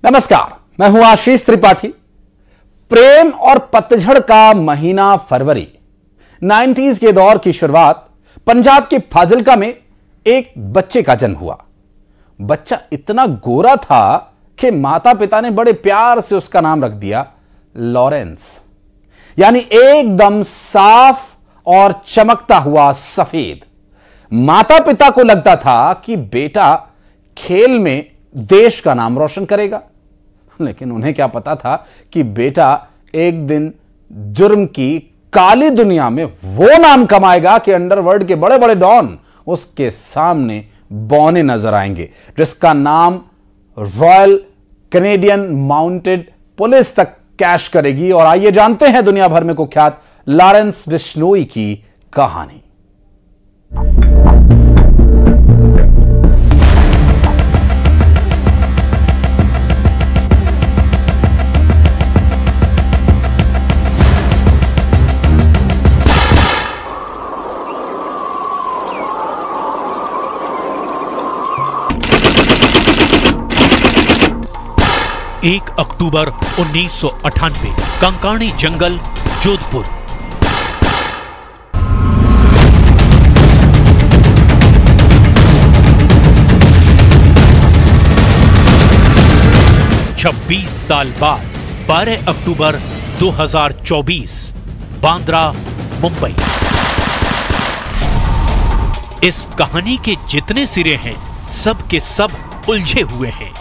नमस्कार, मैं हूं आशीष त्रिपाठी। प्रेम और पतझड़ का महीना फरवरी, 90s के दौर की शुरुआत। पंजाब के फाजिल्का में एक बच्चे का जन्म हुआ। बच्चा इतना गोरा था कि माता पिता ने बड़े प्यार से उसका नाम रख दिया लॉरेंस, यानी एकदम साफ और चमकता हुआ सफेद। माता पिता को लगता था कि बेटा खेल में देश का नाम रोशन करेगा, लेकिन उन्हें क्या पता था कि बेटा एक दिन जुर्म की काली दुनिया में वो नाम कमाएगा कि अंडरवर्ल्ड के बड़े बड़े डॉन उसके सामने बौने नजर आएंगे, जिसका नाम रॉयल कैनेडियन माउंटेड पुलिस तक कैश करेगी। और आइए जानते हैं दुनिया भर में कुख्यात लॉरेंस बिश्नोई की कहानी। एक अक्टूबर 1998, कंकाणी जंगल, जोधपुर। छब्बीस साल बाद 12 अक्टूबर 2024, बांद्रा, मुंबई। इस कहानी के जितने सिरे हैं सब के सब उलझे हुए हैं,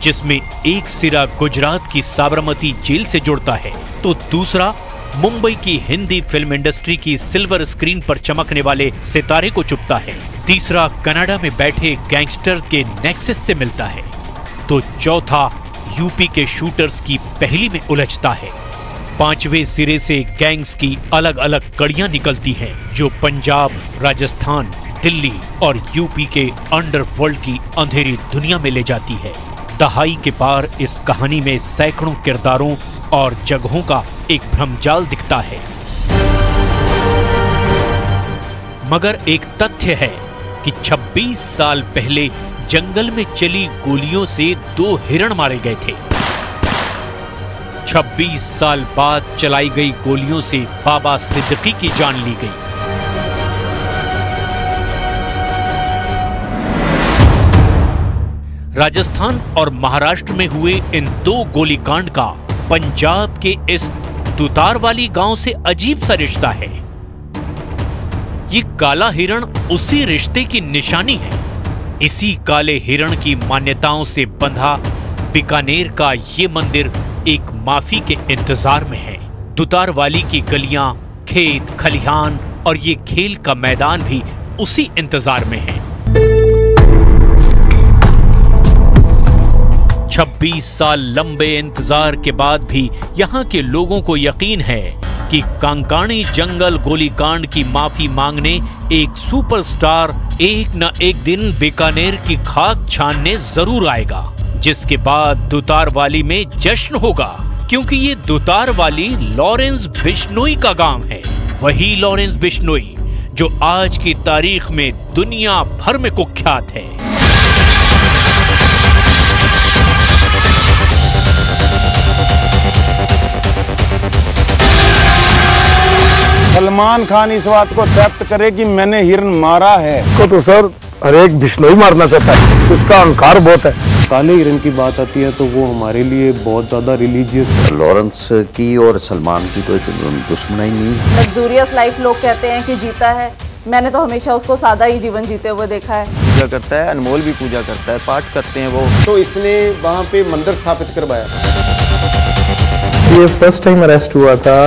जिसमें एक सिरा गुजरात की साबरमती जेल से जुड़ता है तो दूसरा मुंबई की हिंदी फिल्म इंडस्ट्री की सिल्वर स्क्रीन पर चमकने वाले सितारे को चुभता है। तीसरा कनाडा में बैठे गैंगस्टर के नेक्सस से मिलता है तो चौथा यूपी के शूटर्स की पहेली में उलझता है। पांचवें सिरे से गैंग्स की अलग अलग कड़ियां निकलती हैं जो पंजाब, राजस्थान, दिल्ली और यूपी के अंडरवर्ल्ड की अंधेरी दुनिया में ले जाती है। दहाई के पार इस कहानी में सैकड़ों किरदारों और जगहों का एक भ्रमजाल दिखता है, मगर एक तथ्य है कि 26 साल पहले जंगल में चली गोलियों से 2 हिरण मारे गए थे। 26 साल बाद चलाई गई गोलियों से बाबा सिद्दीकी की जान ली गई। राजस्थान और महाराष्ट्र में हुए इन 2 गोलीकांड का पंजाब के इस दुतारवाली गांव से अजीब सा रिश्ता है। ये काला हिरण उसी रिश्ते की निशानी है। इसी काले हिरण की मान्यताओं से बंधा बीकानेर का ये मंदिर एक माफी के इंतजार में है। दुतारवाली की गलियां, खेत खलिहान और ये खेल का मैदान भी उसी इंतजार में है। 26 साल लंबे इंतजार के बाद भी यहाँ के लोगों को यकीन है कि कंकाणी जंगल गोलीकांड की माफी मांगने एक सुपरस्टार एक न एक दिन बीकानेर की खाक छानने जरूर आएगा, जिसके बाद दुतारवाली में जश्न होगा, क्योंकि ये दुतारवाली लॉरेंस बिश्नोई का गांव है। वही लॉरेंस बिश्नोई जो आज की तारीख में दुनिया भर में कुख्यात है। सलमान खान इस बात को एक्सेप्ट करे कि मैंने हिरन मारा है तो सर हर एक बिश्नोई मारना चाहता है, उसका अहंकार बहुत है। काले हिरन की बात आती है तो वो हमारे लिए बहुत ज्यादा रिलीजियस है। लॉरेंस की और सलमान की कोई दुश्मनी नहीं है। लग्जूरियस लाइफ लोग कहते हैं कि जीता है, मैंने तो हमेशा उसको सादा ही जीवन जीते हुए देखा है। पूजा करता है, अनमोल भी पूजा करता है, पाठ करते हैं वो। तो इसने वहाँ पे मंदिर स्थापित करवाया। ये फर्स्ट टाइम अरेस्ट हुआ था,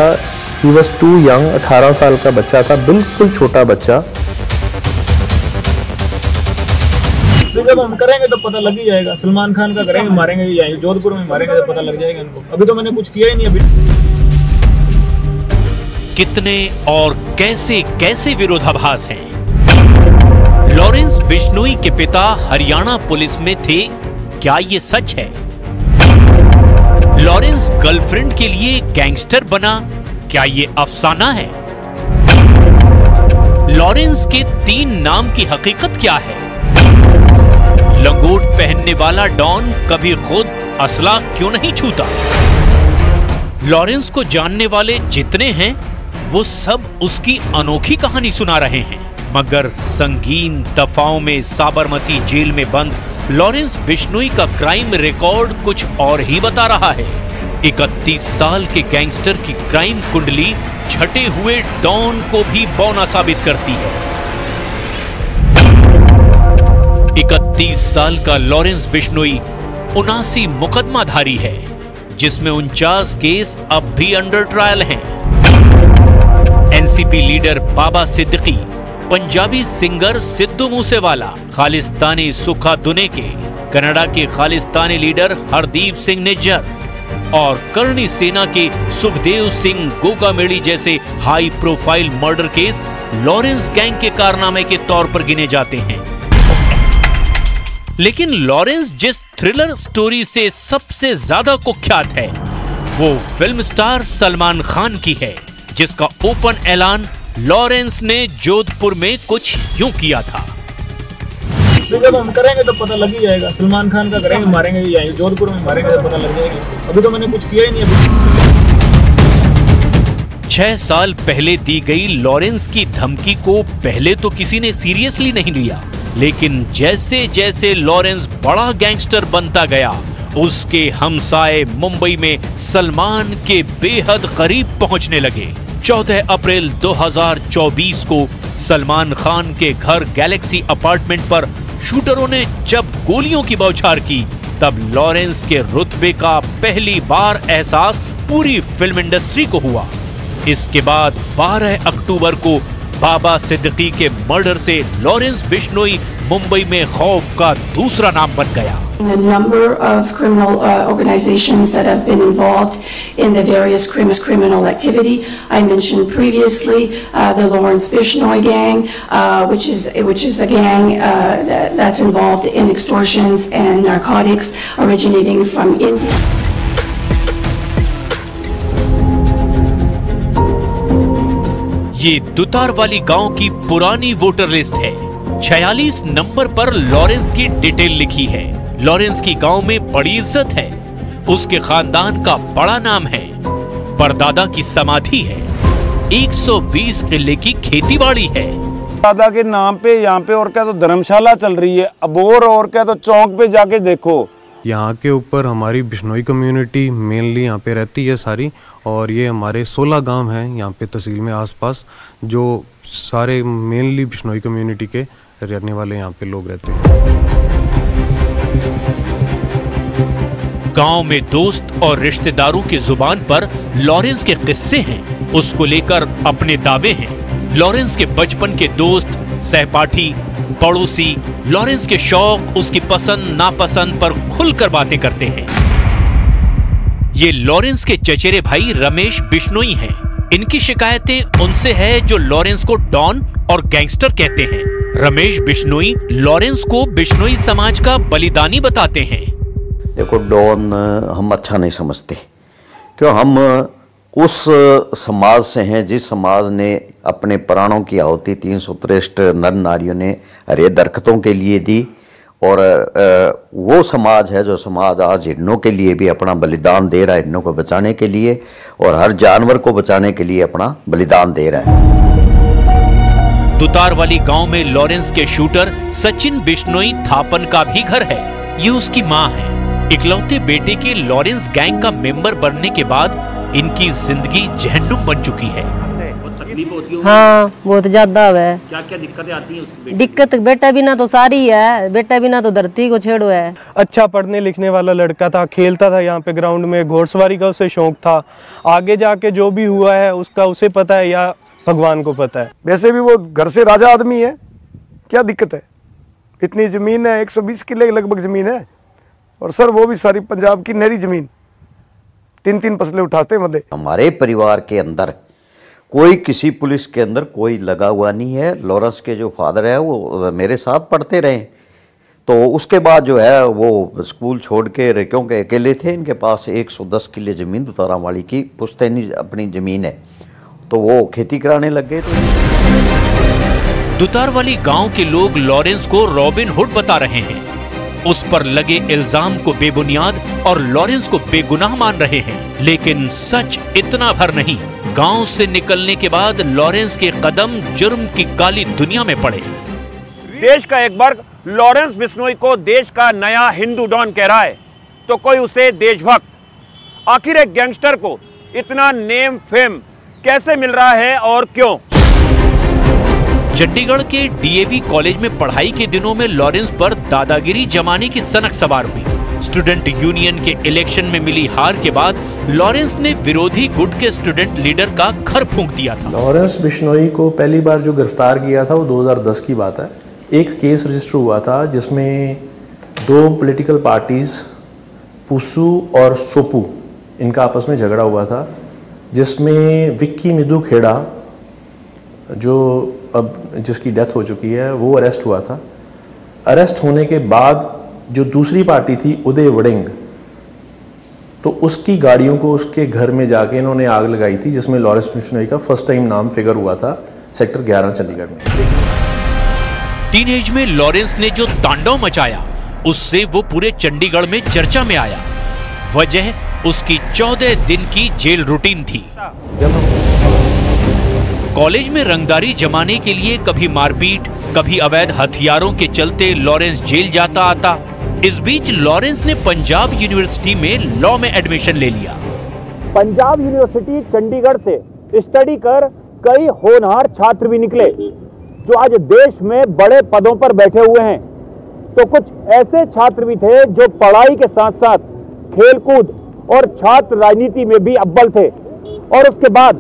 ही वॉज टू यंग, 18 साल का बच्चा था, बिल्कुल छोटा बच्चा। जब हम करेंगे तो पता लग ही जाएगा। सलमान खान का करेंगे, मारेंगे या जोधपुर में मारेंगे तो पता लग जाएगा इनको। अभी तो मैंने कुछ किया ही नहीं। अभी कितने और कैसे कैसे विरोधाभास हैं। लॉरेंस बिश्नोई के पिता हरियाणा पुलिस में थे, क्या ये सच है? लॉरेंस गर्लफ्रेंड के लिए गैंगस्टर बना, क्या ये अफसाना है? लॉरेंस के 3 नाम की हकीकत क्या है? लंगोट पहनने वाला डॉन कभी खुद असला क्यों नहीं छूता। लॉरेंस को जानने वाले जितने हैं वो सब उसकी अनोखी कहानी सुना रहे हैं, मगर संगीन दफाओं में साबरमती जेल में बंद लॉरेंस बिश्नोई का क्राइम रिकॉर्ड कुछ और ही बता रहा है। 31 साल के गैंगस्टर की क्राइम कुंडली छटे हुए डॉन को भी बौना साबित करती है। 31 साल का लॉरेंस बिश्नोई 79 मुकदमाधारी है, जिसमें 49 केस अब भी अंडर ट्रायल हैं। एनसीपी लीडर बाबा सिद्दीकी, पंजाबी सिंगर सिद्धू मूसेवाला, खालिस्तानी सुखा दुनेके, कनाडा के खालिस्तानी लीडर हरदीप सिंह निज्जर और करणी सेना के सुखदेव सिंह गोगामेड़ी जैसे high profile murder case Lawrence gang के कारनामे के तौर पर गिने जाते हैं। लेकिन लॉरेंस जिस थ्रिलर स्टोरी से सबसे ज्यादा कुख्यात है वो फिल्म स्टार सलमान खान की है, जिसका ओपन ऐलान लॉरेंस ने जोधपुर में कुछ यूं किया था। जब हम करेंगे तो पता लग ही जाएगा। सलमान खान का करेंगे, मारेंगे यहीं जोधपुर में मारेंगे तो पता लग जाएगी। अभी तो मैंने कुछ किया ही नहीं। अभी 6 साल पहले दी गई लॉरेंस की धमकी को पहले तो किसी ने सीरियसली नहीं लिया, लेकिन जैसे जैसे लॉरेंस बड़ा गैंगस्टर बनता गया, उसके हमसाए मुंबई में सलमान के बेहद करीब पहुंचने लगे। 14 अप्रैल 2024 को सलमान खान के घर गैलेक्सी अपार्टमेंट पर शूटरों ने जब गोलियों की बौछार की, तब लॉरेंस के रुतबे का पहली बार एहसास पूरी फिल्म इंडस्ट्री को हुआ। इसके बाद 12 अक्टूबर को बाबा सिद्दीकी के मर्डर से लॉरेंस बिश्नोई मुंबई में खौफ का दूसरा नाम बन गया। A number of criminal organizations that have been involved in the various criminal activity. I mentioned previously the Lawrence Bishnoi gang, which is a gang that's involved in extortions and narcotics originating from India. ये दुतारवाली गांव की पुरानी voter list है। 46 number पर Lawrence की detail लिखी है। Lawrence की गांव में बड़ी इज्जत है, उसके खानदान का बड़ा नाम है, परदादा की समाधि है, 120 किले की खेतीबाड़ी है। दादा के नाम पे यहाँ पे और क्या तो धर्मशाला चल रही है, अबोर और क्या तो चौक पे जाके देखो। यहाँ के ऊपर हमारी बिश्नोई कम्युनिटी मेनली यहाँ पे रहती है सारी, और ये हमारे 16 गांव हैं यहाँ पे तहसील में आसपास, जो सारे मेनली बिश्नोई कम्युनिटी के रहने वाले यहाँ पे लोग रहते हैं। गांव में दोस्त और रिश्तेदारों की जुबान पर लॉरेंस के किस्से हैं, उसको लेकर अपने दावे हैं। लॉरेंस के बचपन के दोस्त, सहपाठी, पड़ोसी लॉरेंस के शौक, उसकी पसंद नापसंद पर खुलकर बातें करते हैं। ये लॉरेंस के चचेरे भाई रमेश बिश्नोई हैं। इनकी शिकायतें उनसे है जो लॉरेंस को डॉन और गैंगस्टर कहते हैं। रमेश बिश्नोई लॉरेंस को बिश्नोई समाज का बलिदानी बताते हैं। देखो, डॉन हम अच्छा नहीं समझते, क्यों हम उस समाज से हैं जिस समाज ने अपने प्राणों की आहुति 363 नर नारियों ने हरे दरख्तों के लिए दी, और वो समाज है जो समाज आज हिरणों के लिए भी अपना बलिदान दे रहा है, हिरणों को बचाने के लिए और हर जानवर को बचाने के लिए अपना बलिदान दे रहा है। दुतारवाली गांव में लॉरेंस के शूटर सचिन बिश्नोई थापन का भी घर है। ये उसकी मां है। इकलौते बेटे के लॉरेंस गैंग का मेंबर बनने के बाद इनकी जिंदगी जहन्नुम बन चुकी है। हाँ, बहुत ज्यादा है। क्या क्या दिक्कतें आती हैं? दिक्कत बेटा बिना तो सारी है, बेटा बिना तो धरती को छेड़ो है। अच्छा पढ़ने लिखने वाला लड़का था, खेलता था यहाँ पे ग्राउंड में, घोड़सवारी का उसे शौक था। आगे जाके जो भी हुआ है उसका उसे पता है या भगवान को पता है। वैसे भी वो घर से राजा आदमी है, क्या दिक्कत है? इतनी जमीन है, 120 किले लगभग जमीन है, और सर वो भी सारी पंजाब की नहरी जमीन, 3-3 फसलें उठाते मध्य। हमारे परिवार के अंदर कोई किसी पुलिस के अंदर कोई लगा हुआ नहीं है। लॉरेंस के जो फादर है वो मेरे साथ पढ़ते रहे, तो उसके बाद जो है वो स्कूल छोड़ के, क्योंकि अकेले थे, इनके पास 110 किले ज़मीन दुतारावाली की पुश्तैनी अपनी ज़मीन है, तो वो खेती कराने लग गए। दुतारवाली गांव के लोग लॉरेंस को रॉबिन हुड बता रहे हैं। उस पर लगे इल्जाम को बेबुनियाद और लॉरेंस को बेगुनाह मान रहे हैं। लेकिन सच इतना भर नहीं। गांव से निकलने के बाद लॉरेंस के कदम जुर्म की काली दुनिया में पड़े। देश का एक वर्ग लॉरेंस बिश्नोई को देश का नया हिंदू डॉन कह रहा है तो कोई उसे देशभक्त। आखिर एक गैंगस्टर को इतना नेम फेम कैसे मिल रहा है और क्यों? चंडीगढ़ के डीएवी कॉलेज में पढ़ाई के दिनों में लॉरेंस पर दादागिरी जमाने की सनक सवार हुई। स्टूडेंट यूनियन के इलेक्शन में मिली हार के बाद लॉरेंस ने विरोधी गुट के स्टूडेंट लीडर का घर फूंक दिया था। लॉरेंस बिश्नोई को पहली बार जो गिरफ्तार किया था वो 2010 की बात है। एक केस रजिस्टर हुआ था जिसमें दो पॉलिटिकल पार्टीज पुसू और सोपू इनका आपस में झगड़ा हुआ था, जिसमें विक्की मिदू खेड़ा जो अब जिसकी डेथ हो चुकी है वो अरेस्ट हुआ था। अरेस्ट होने के बाद जो दूसरी पार्टी थी उदय वड़िंग, तो उसकी गाड़ियों को उसके घर में जाके इन्होंने आग लगाई थी, जिसमें लॉरेंस बिश्नोई का फर्स्ट टाइम नाम फिगर हुआ था सेक्टर 11 चंडीगढ़ में। टीनेज में लॉरेंस ने जो तांडव मचाया उससे वो पूरे चंडीगढ़ में चर्चा में आया। वजह उसकी 14 दिन की जेल रूटीन थी। कॉलेज में रंगदारी जमाने के लिए कभी मारपीट, कभी अवैध हथियारों के चलते लॉरेंस जेल जाता आता। इस बीच लॉरेंस ने पंजाब यूनिवर्सिटी में लॉ में एडमिशन ले लिया। पंजाब यूनिवर्सिटी चंडीगढ़ से स्टडी कर कई होनहार छात्र भी निकले जो आज देश में बड़े पदों पर बैठे हुए हैं। तो कुछ ऐसे छात्र भी थे जो पढ़ाई के साथ साथ खेलकूद और छात्र राजनीति में भी अव्वल थे। और उसके बाद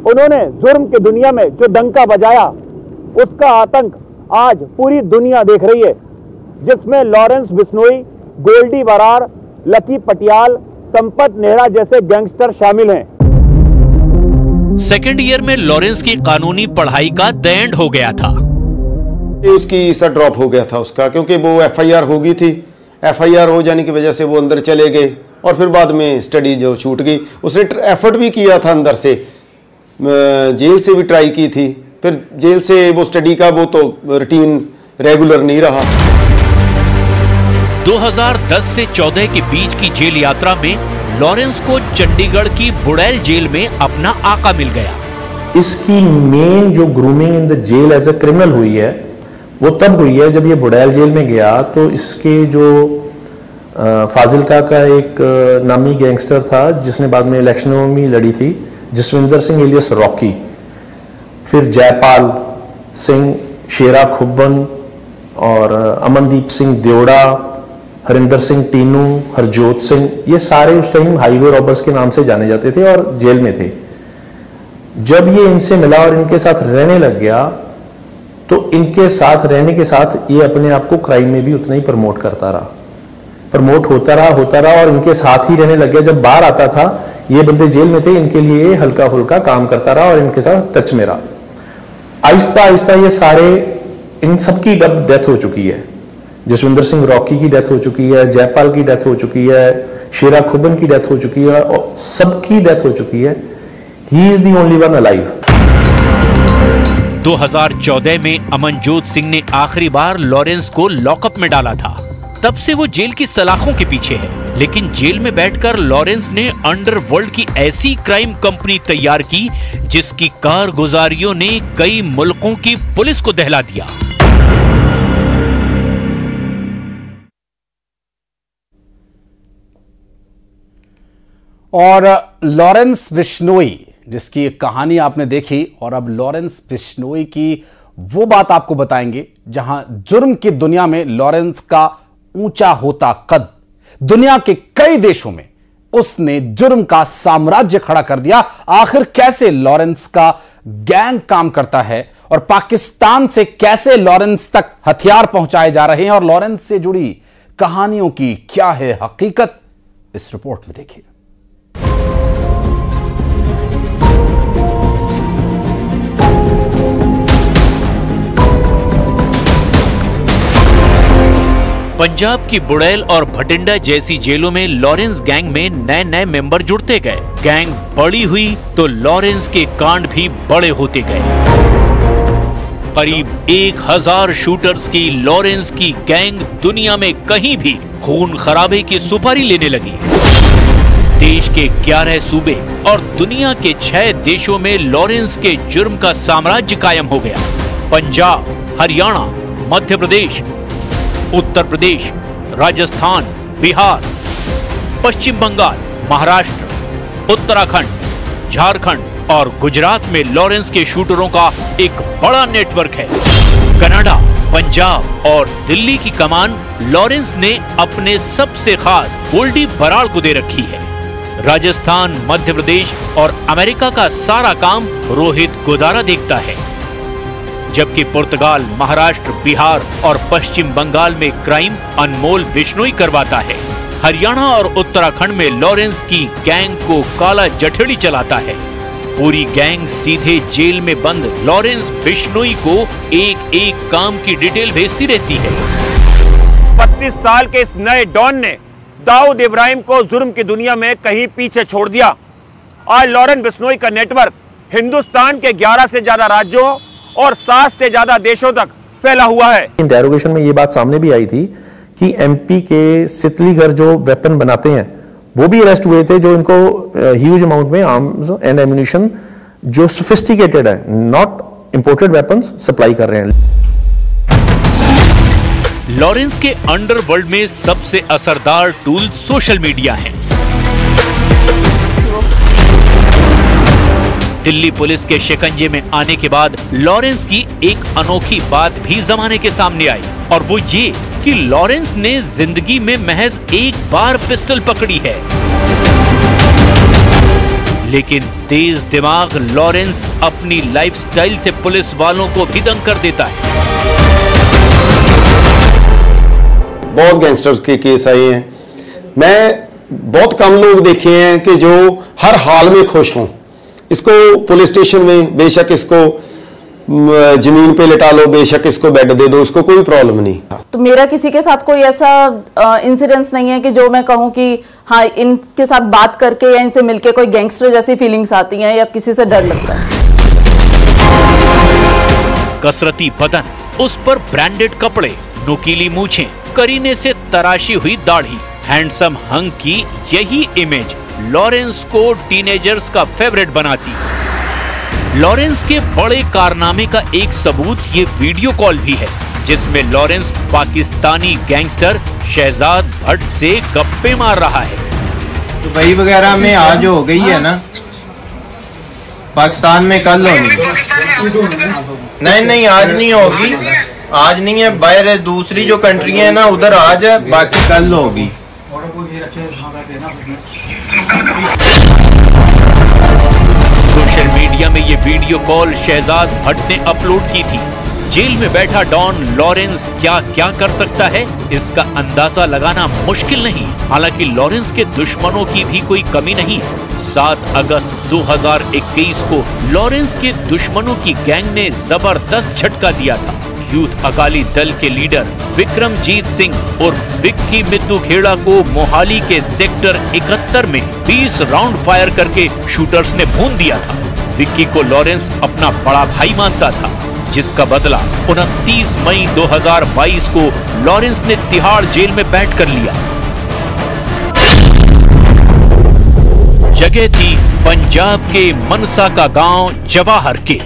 उन्होंने जुर्म की दुनिया में जो डंका बजाया उसका आतंक आज पूरी दुनिया देख रही है, जिसमें लॉरेंस बिश्नोई, गोल्डी बरार, लकी पटियाल, संपत नेहरा जैसे गैंगस्टर शामिल हैं। सेकेंड ईयर में लॉरेंस की कानूनी पढ़ाई का द एंड हो गया था। उसकी सर ड्रॉप हो गया था उसका, क्योंकि वो एफआईआर हो गई थी। एफआईआर हो जाने की वजह से वो अंदर चले गए और फिर बाद में स्टडी जो छूट गई। उसने एफर्ट भी किया था अंदर से, जेल से भी ट्राई की थी, फिर जेल से वो स्टडी का वो तो रूटीन रेगुलर नहीं रहा। 2010 से 14 के बीच की जेल यात्रा में लॉरेंस को चंडीगढ़ की बुड़ैल जेल में अपना आका मिल गया। इसकी मेन जो grooming in the jail as a criminal हुई है वो तब हुई है जब ये बुड़ैल जेल में गया। तो इसके जो फाजिलका का एक नामी गैंगस्टर था जिसने बाद में इलेक्शनों में लड़ी थी, जसविंदर सिंह एलियस रॉकी, फिर जयपाल सिंह, शेरा खुब्बन और अमनदीप सिंह देवड़ा, हरिंदर सिंह टीनू, हरजोत सिंह, ये सारे उस टाइम हाईवे रॉबर्स के नाम से जाने जाते थे और जेल में थे। जब ये इनसे मिला और इनके साथ रहने लग गया तो इनके साथ रहने के साथ ये अपने आप को क्राइम में भी उतना ही प्रमोट करता रहा, प्रमोट होता रहा और इनके साथ ही रहने लग गया। जब बाहर आता था, ये बंदे जेल में थे, इनके लिए हल्का फुल्का काम करता रहा और इनके साथ टच में रहा। आहिस्ता आहिस्ता ये सारे, इन सबकी डेथ हो चुकी है। जसविंदर सिंह रॉकी की डेथ हो चुकी है, जयपाल की डेथ हो चुकी है, शेरा खुबन की डेथ हो चुकी है और सबकी डेथ हो चुकी है। He is the only one alive. 2014 में अमनजोत सिंह ने आखिरी बार लॉरेंस को लॉकअप में डाला था। तब से वो जेल की सलाखों के पीछे है। लेकिन जेल में बैठकर लॉरेंस ने अंडरवर्ल्ड की ऐसी क्राइम कंपनी तैयार की जिसकी कारगुजारियों ने कई मुल्कों की पुलिस को दहला दिया। और लॉरेंस बिश्नोई जिसकी एक कहानी आपने देखी, और अब लॉरेंस बिश्नोई की वो बात आपको बताएंगे जहां जुर्म की दुनिया में लॉरेंस का ऊंचा होता कद, दुनिया के कई देशों में उसने जुर्म का साम्राज्य खड़ा कर दिया। आखिर कैसे लॉरेंस का गैंग काम करता है और पाकिस्तान से कैसे लॉरेंस तक हथियार पहुंचाए जा रहे हैं और लॉरेंस से जुड़ी कहानियों की क्या है हकीकत, इस रिपोर्ट में देखिए। पंजाब की बुड़ैल और भटिंडा जैसी जेलों में लॉरेंस गैंग में नए नए मेंबर जुड़ते गए। गैंग बड़ी हुई तो लॉरेंस के कांड भी बड़े होते गए। करीब 1000 शूटर्स की लॉरेंस की गैंग दुनिया में कहीं भी खून खराबे की सुपारी लेने लगी। देश के 11 सूबे और दुनिया के 6 देशों में लॉरेंस के जुर्म का साम्राज्य कायम हो गया। पंजाब, हरियाणा, मध्य प्रदेश, उत्तर प्रदेश, राजस्थान, बिहार, पश्चिम बंगाल, महाराष्ट्र, उत्तराखंड, झारखंड और गुजरात में लॉरेंस के शूटरों का एक बड़ा नेटवर्क है। कनाडा, पंजाब और दिल्ली की कमान लॉरेंस ने अपने सबसे खास गोल्डी बराड़ को दे रखी है। राजस्थान, मध्य प्रदेश और अमेरिका का सारा काम रोहित गोदारा देखता है, जबकि पुर्तगाल, महाराष्ट्र, बिहार और पश्चिम बंगाल में क्राइम अनमोल बिश्नोई करवाता है। हरियाणा और उत्तराखंड में लॉरेंस की गैंग को काला जठेड़ी चलाता है। पूरी गैंग सीधे जेल में बंद लॉरेंस बिश्नोई को एक एक काम की डिटेल भेजती रहती है। 32 साल के इस नए डॉन ने दाऊद इब्राहिम को जुर्म की दुनिया में कहीं पीछे छोड़ दिया। आज लॉरेंस बिश्नोई का नेटवर्क हिंदुस्तान के 11 से ज्यादा राज्यों और 7 से ज्यादा देशों तक फैला हुआ है। इंटेरोगेशन में ये बात सामने भी आई थी कि एमपी के सितलीगढ़ जो वेपन बनाते हैं वो भी अरेस्ट हुए थे, जो इनको ह्यूज अमाउंट में आर्म्स एंड एम्युनिशन जो सोफिस्टिकेटेड है, नॉट इंपोर्टेड वेपन्स, सप्लाई कर रहे हैं। लॉरेंस के अंडरवर्ल्ड में सबसे असरदार टूल सोशल मीडिया है। दिल्ली पुलिस के शिकंजे में आने के बाद लॉरेंस की एक अनोखी बात भी जमाने के सामने आई, और वो ये कि लॉरेंस ने जिंदगी में महज एक बार पिस्टल पकड़ी है। लेकिन तेज दिमाग लॉरेंस अपनी लाइफस्टाइल से पुलिस वालों को भी दंग कर देता है। बहुत गैंगस्टर्स के केस आए हैं, मैं बहुत कम लोग देखे हैं कि जो हर हाल में खुश हों। इसको पुलिस स्टेशन में बेशक इसको जमीन पे लिटा लो, बेशक इसको बेड दे दो, उसको कोई प्रॉब्लम नहीं। तो मेरा किसी के साथ कोई ऐसा इंसिडेंस नहीं है कि जो मैं कहूं कि हाँ इनके साथ बात करके या इनसे मिलके कोई गैंगस्टर जैसी फीलिंग्स आती हैं या किसी से डर लगता है। कसरती बदन, उस पर ब्रांडेड कपड़े, नुकीली मूछें, करीने से तराशी हुई दाढ़ी, हैंडसम हंग की यही इमेज लॉरेंस को टीनेजर्स का फेवरेट बनाती। लॉरेंस के बड़े कारनामे का एक सबूत ये वीडियो कॉल भी है, जिसमें लॉरेंस पाकिस्तानी गैंगस्टर शहजाद भट्ट से गप्पे मार रहा है। दुबई वगैरह में आज हो गई है ना, पाकिस्तान में कल होगी। नहीं आज नहीं होगी, आज नहीं है, बाहर दूसरी जो कंट्री है ना उधर आज है, बाकी कल होगी। सोशल मीडिया में ये वीडियो कॉल शहजाद भट्ट ने अपलोड की थी। जेल में बैठा डॉन लॉरेंस क्या क्या कर सकता है, इसका अंदाजा लगाना मुश्किल नहीं। हालांकि लॉरेंस के दुश्मनों की भी कोई कमी नहीं। 7 अगस्त 2021 को लॉरेंस के दुश्मनों की गैंग ने जबरदस्त झटका दिया था। यूथ अकाली दल के लीडर विक्रमजीत सिंह और विक्की मित्तू खेड़ा को मोहाली के सेक्टर 71 में 20 राउंड फायर करके शूटर्स ने भून दिया था। विक्की को लॉरेंस अपना बड़ा भाई मानता था, जिसका बदला 29 मई 2022 को लॉरेंस ने तिहाड़ जेल में बैठ कर लिया। जगह थी पंजाब के मनसा का गांव जवाहर के।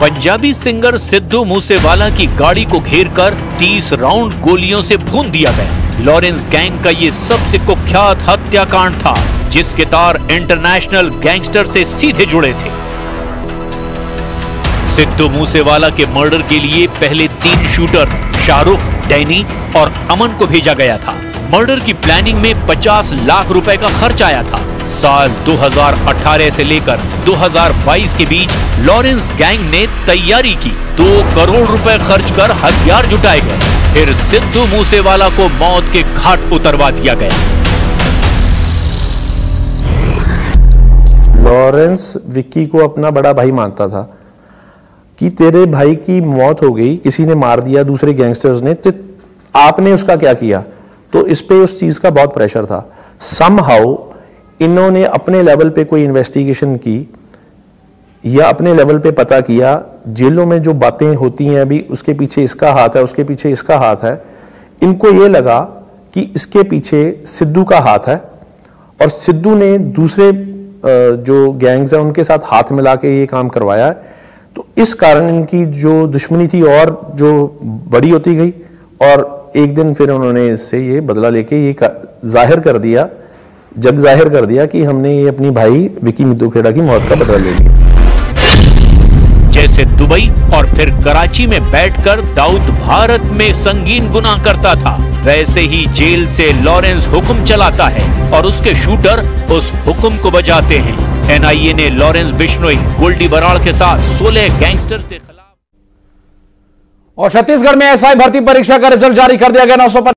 पंजाबी सिंगर सिद्धू मूसेवाला की गाड़ी को घेरकर 30 राउंड गोलियों से भून दिया गया। लॉरेंस गैंग का ये सबसे कुख्यात हत्याकांड था, जिसके तार इंटरनेशनल गैंगस्टर से सीधे जुड़े थे। सिद्धू मूसेवाला के मर्डर के लिए पहले 3 शूटर्स शाहरुख, डैनी और अमन को भेजा गया था। मर्डर की प्लानिंग में 50 लाख रुपए का खर्च आया था। साल 2018 से लेकर 2022 के बीच लॉरेंस गैंग ने तैयारी की। 2 करोड़ रुपए खर्च कर हथियार जुटाए गए, फिर सिद्धू मूसेवाला को मौत के घाट उतरवा दिया गया। लॉरेंस विक्की को अपना बड़ा भाई मानता था कि तेरे भाई की मौत हो गई, किसी ने मार दिया, दूसरे गैंगस्टर्स ने, तो आपने उसका क्या किया? तो इस पे उस चीज का बहुत प्रेशर था। समहाउ इन्होंने अपने लेवल पे कोई इन्वेस्टिगेशन की या अपने लेवल पे पता किया जेलों में जो बातें होती हैं अभी, उसके पीछे इसका हाथ है, उसके पीछे इसका हाथ है, इनको ये लगा कि इसके पीछे सिद्धू का हाथ है और सिद्धू ने दूसरे जो गैंग्स हैं उनके साथ हाथ मिला के ये काम करवाया है। तो इस कारण इनकी जो दुश्मनी थी और जो बड़ी होती गई और एक दिन फिर उन्होंने इससे ये बदला लेके ये जाहिर कर दिया, जग जाहिर कर दिया कि हमने ये अपनी भाई विकी मिद्दू खेड़ा की मौत का बदला ले लिया। जैसे दुबई और फिर कराची में बैठकर दाऊद भारत में संगीन गुनाह करता था, वैसे ही जेल से लॉरेंस हुक्म चलाता है और उसके शूटर उस हुक्म को बजाते हैं। एनआईए ने लॉरेंस बिश्नोई, गोल्डी बराड़ के साथ 16 गैंगस्टर के खिलाफ। और छत्तीसगढ़ में एसआई भर्ती परीक्षा का रिजल्ट जारी कर दिया गया। 900